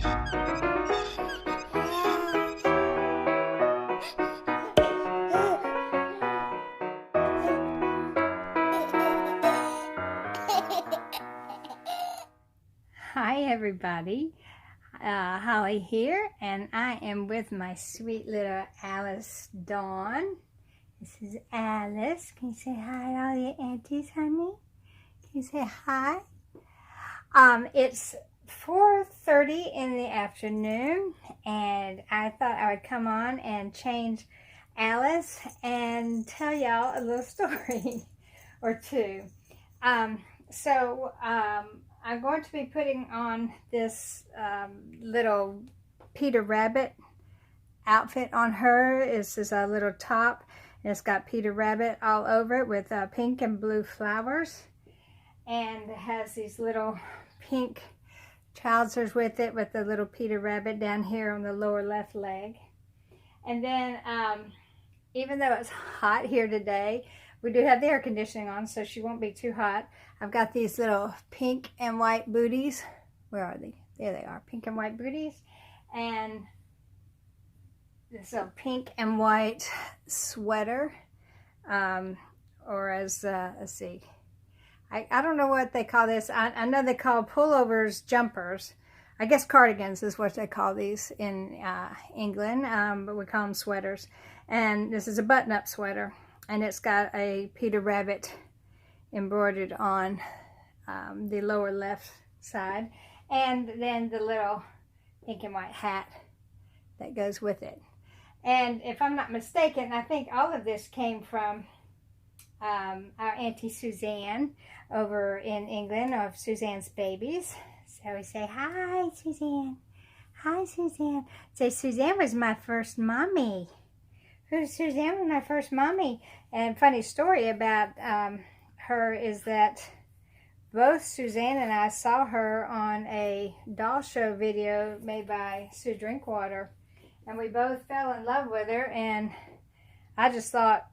Hi everybody, Holly here, and I am with my sweet little Alice Dawn. This is Alice. Can you say hi to all your aunties, honey? Can you say hi? It's 4:30 in the afternoon, and I thought I would come on and change Alice and tell y'all a little story or two. I'm going to be putting on this little Peter Rabbit outfit on her. This is a little top, and it's got Peter Rabbit all over it with pink and blue flowers, and it has these little pink trousers with it, with the little Peter Rabbit down here on the lower left leg. And then even though it's hot here today, we do have the air conditioning on, so she won't be too hot. I've got these little pink and white booties. Where are they? There they are, pink and white booties. And this little pink and white sweater. Or as, let's see. I don't know what they call this. I know they call pullovers jumpers. I guess cardigans is what they call these in England, but we call them sweaters. And this is a button-up sweater. And it's got a Peter Rabbit embroidered on the lower left side, and then the little pink and white hat that goes with it. And if I'm not mistaken, I think all of this came from our Auntie Suzanne over in England, of Suzanne's Babies. So we say, hi Suzanne, hi Suzanne. Say, Suzanne was my first mommy. Suzanne was my first mommy. And funny story about her is that both Suzanne and I saw her on a doll show video made by Sue Drinkwater, and we both fell in love with her. And I just thought,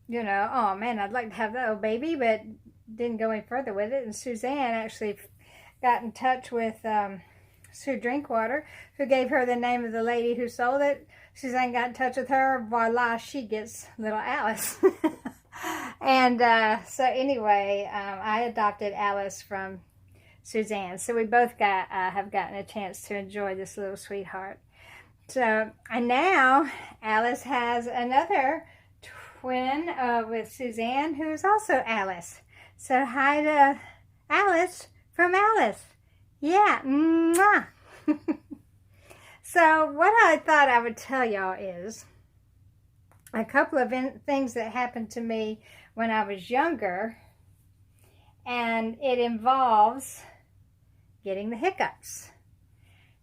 you know, oh man, I'd like to have that little baby, but didn't go any further with it. And Suzanne actually got in touch with Sue Drinkwater, who gave her the name of the lady who sold it. Suzanne got in touch with her. Voila, she gets little Alice. And so anyway, I adopted Alice from Suzanne. So we both have gotten a chance to enjoy this little sweetheart. So, and now Alice has another twin with Suzanne, who is also Alice. So hi to Alice from Alice. Yeah, mwah. So what I thought I would tell y'all is a couple of things that happened to me when I was younger, and it involves getting the hiccups.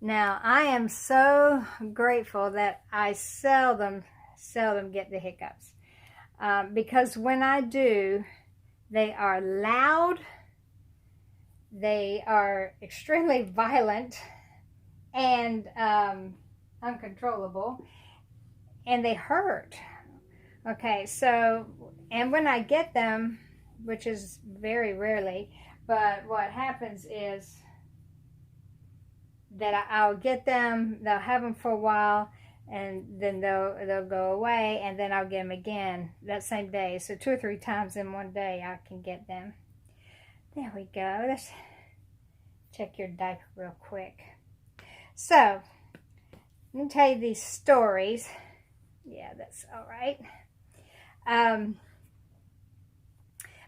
Now, I am so grateful that I seldom get the hiccups, because when I do, they are loud, they are extremely violent, and uncontrollable, and they hurt. Okay, so, and when I get them, which is very rarely, but what happens is that I'll get them, they'll have them for a while, and then they'll go away, and then I'll get them again that same day. So 2 or 3 times in one day I can get them. There we go. Let's check your diaper real quick. So, let me tell you these stories. Yeah, that's all right.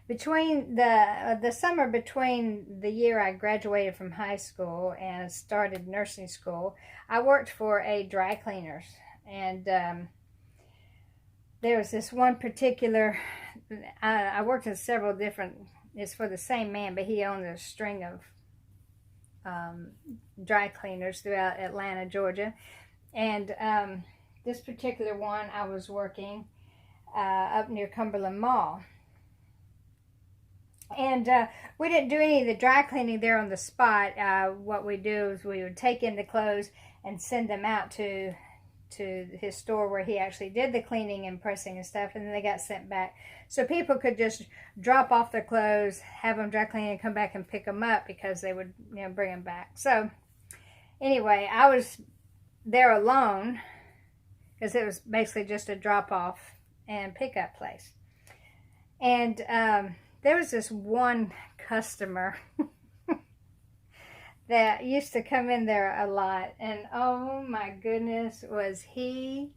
Between the summer between the year I graduated from high school and started nursing school, I worked for a dry cleaners. And there was this one particular, I worked in several different, it's for the same man, but he owned a string of dry cleaners throughout Atlanta, Georgia. And this particular one, I was working up near Cumberland Mall. And we didn't do any of the dry cleaning there on the spot. What we do is we would take in the clothes and send them out to his store where he actually did the cleaning and pressing and stuff, and then they got sent back. So people could just drop off their clothes, have them dry clean, and come back and pick them up because they would, bring them back. So Anyway, I was there alone because it was basically just a drop-off and pickup place. And there was this one customer that used to come in there a lot. And oh my goodness, was he,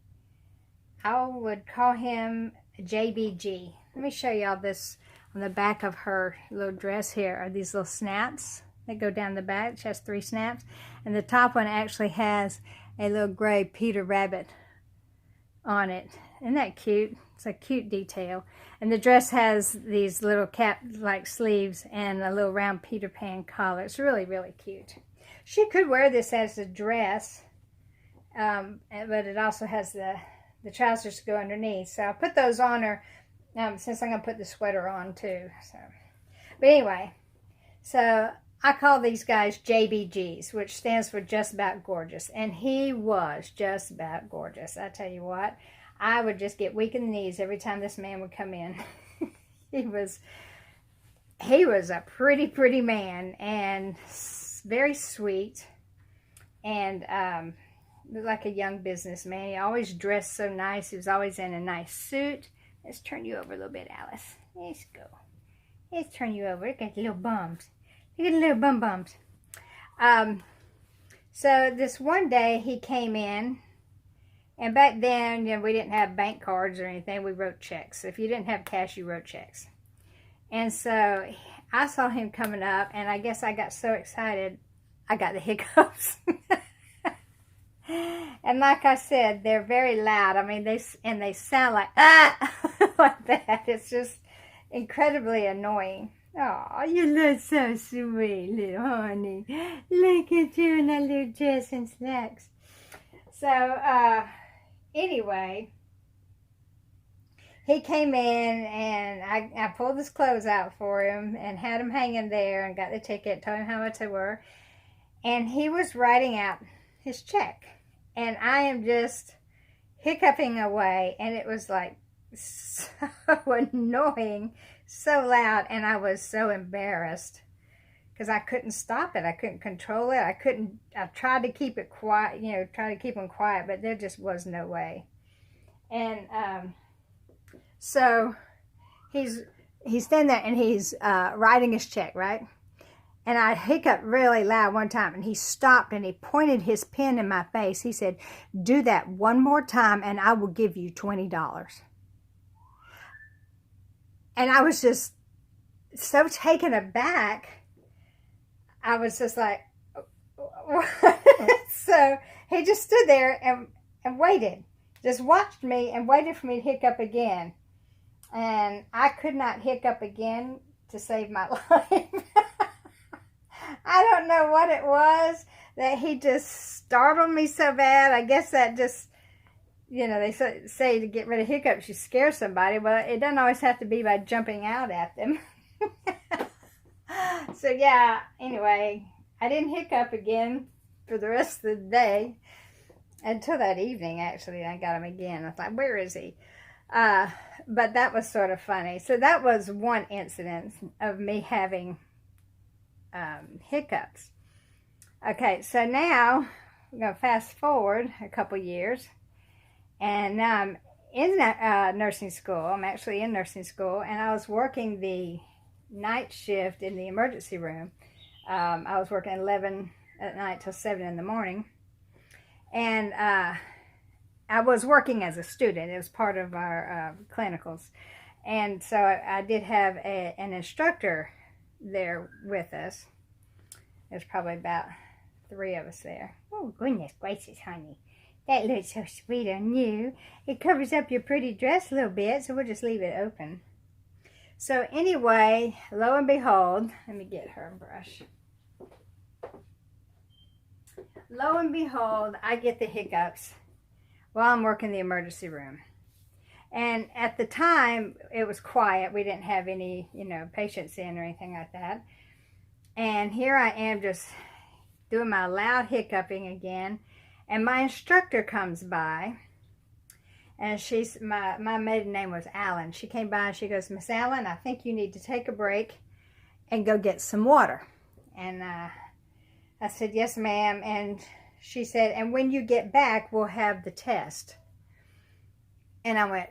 I would call him JBG. Let me show y'all this on the back of her little dress here are these little snaps that go down the back. She has 3 snaps. And the top one actually has a little gray Peter Rabbit on it. Isn't that cute? It's a cute detail. And the dress has these little cap-like sleeves and a little round Peter Pan collar. It's really, really cute. She could wear this as a dress, but it also has the trousers to go underneath. So I'll put those on her since I'm going to put the sweater on too. So, but anyway, so I call these guys JBGs, which stands for Just About Gorgeous. And he was just about gorgeous. I tell you what, I would just get weak in the knees every time this man would come in. He was a pretty man, and very sweet, and looked like a young businessman. He always dressed so nice. He was always in a nice suit. Let's turn you over a little bit, Alice. Let's go. Let's turn you over. Look at the little bums. Look at the little bums. So this one day he came in, and back then, you know, we didn't have bank cards or anything. We wrote checks. If you didn't have cash, you wrote checks. And so I saw him coming up, and I guess I got so excited, I got the hiccups. And like I said, they're very loud. I mean, they sound like, ah, like that. It's just incredibly annoying. Oh, you look so sweet, little honey. Look at you in that little dress and slacks. So, anyway, he came in, and I pulled his clothes out for him and had him hanging there and got the ticket, told him how much they were. And he was writing out his check. And I am just hiccuping away, and it was like so annoying, so loud, and I was so embarrassed because I couldn't stop it. I couldn't control it. I tried to keep it quiet, you know, try to keep them quiet, but there just was no way. And so he's standing there, and he's writing his check, right? And I hiccuped really loud one time, and he stopped, and he pointed his pen in my face. He said, "Do that one more time, and I will give you $20. And I was just so taken aback. I was just like, what? So he just stood there and waited. Just watched me and waited for me to hiccup again. And I could not hiccup again to save my life. I don't know what it was that he just startled me so bad. I guess that just, you know, they say to get rid of hiccups, you scare somebody. Well, it doesn't always have to be by jumping out at them. So, yeah, anyway, I didn't hiccup again for the rest of the day. Until that evening, actually, I got him again. I thought, where is he? But that was sort of funny. So that was one incident of me having hiccups. Okay, so now we're going to fast forward a couple years, and now I'm in nursing school. I'm actually in nursing school, and I was working the night shift in the emergency room. I was working 11 at night till 7 in the morning, and I was working as a student. It was part of our clinicals, and so I did have an instructor there with us. There's probably about 3 of us there. Oh, goodness gracious, honey. That looks so sweet on you. It covers up your pretty dress a little bit, so we'll just leave it open. So anyway, lo and behold, let me get her brush. Lo and behold, I get the hiccups while I'm working the emergency room. And at the time, it was quiet. We didn't have any, you know, patients in or anything like that. And here I am just doing my loud hiccuping again. And my instructor comes by. And she's, my maiden name was Allen. She came by and she goes, "Miss Allen, I think you need to take a break and go get some water." And I I said, yes, ma'am. And she said, and when you get back, we'll have the test. And I went,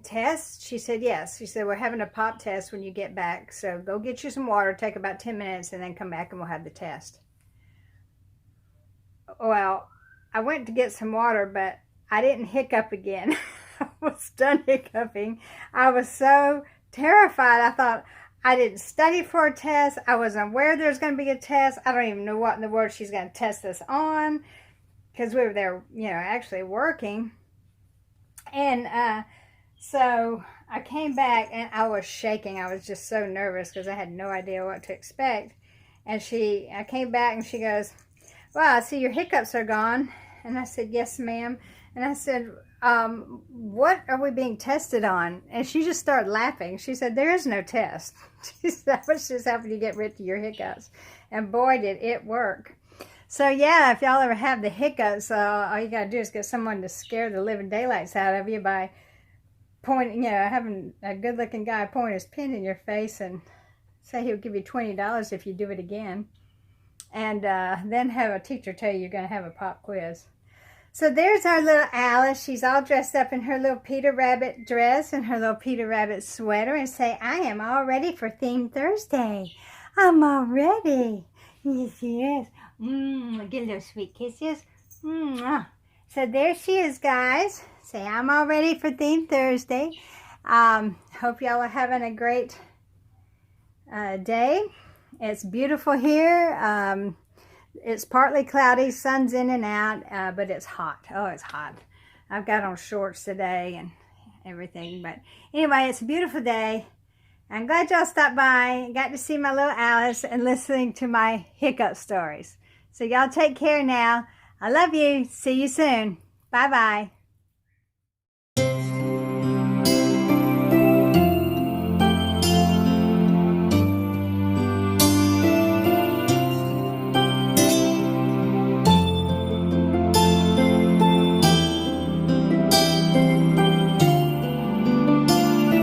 test? She said, yes. She said, we're having a pop test when you get back. So go get you some water, take about 10 minutes, and then come back and we'll have the test. Well, I went to get some water, but I didn't hiccup again. I was done hiccuping. I was so terrified. I thought, I didn't study for a test. I wasn't aware there's going to be a test. I don't even know what in the world she's going to test us on, because we were there, actually working. And so I came back and I was shaking. I was just so nervous because I had no idea what to expect. And I came back and she goes, well, I see your hiccups are gone. And I said, yes, ma'am. And I said, what are we being tested on? And she just started laughing. She said, there is no test. She said, that was just helping you get rid of your hiccups. And boy, did it work. So yeah, if y'all ever have the hiccups, all you got to do is get someone to scare the living daylights out of you by pointing, having a good-looking guy point his pen in your face and say he'll give you $20 if you do it again. And then have a teacher tell you you're going to have a pop quiz. So there's our little Alice. She's all dressed up in her little Peter Rabbit dress and her little Peter Rabbit sweater, and say, I am all ready for Theme Thursday. I'm all ready. Yes, yes. Get little sweet kisses. So there she is, guys. Say, I'm all ready for Theme Thursday. Hope y'all are having a great day. It's beautiful here. It's partly cloudy, sun's in and out, but it's hot. Oh, it's hot. I've got on shorts today and everything. But anyway, it's a beautiful day. I'm glad y'all stopped by. Got to see my little Alice and listening to my hiccup stories. So y'all take care now. I love you. See you soon. Bye-bye.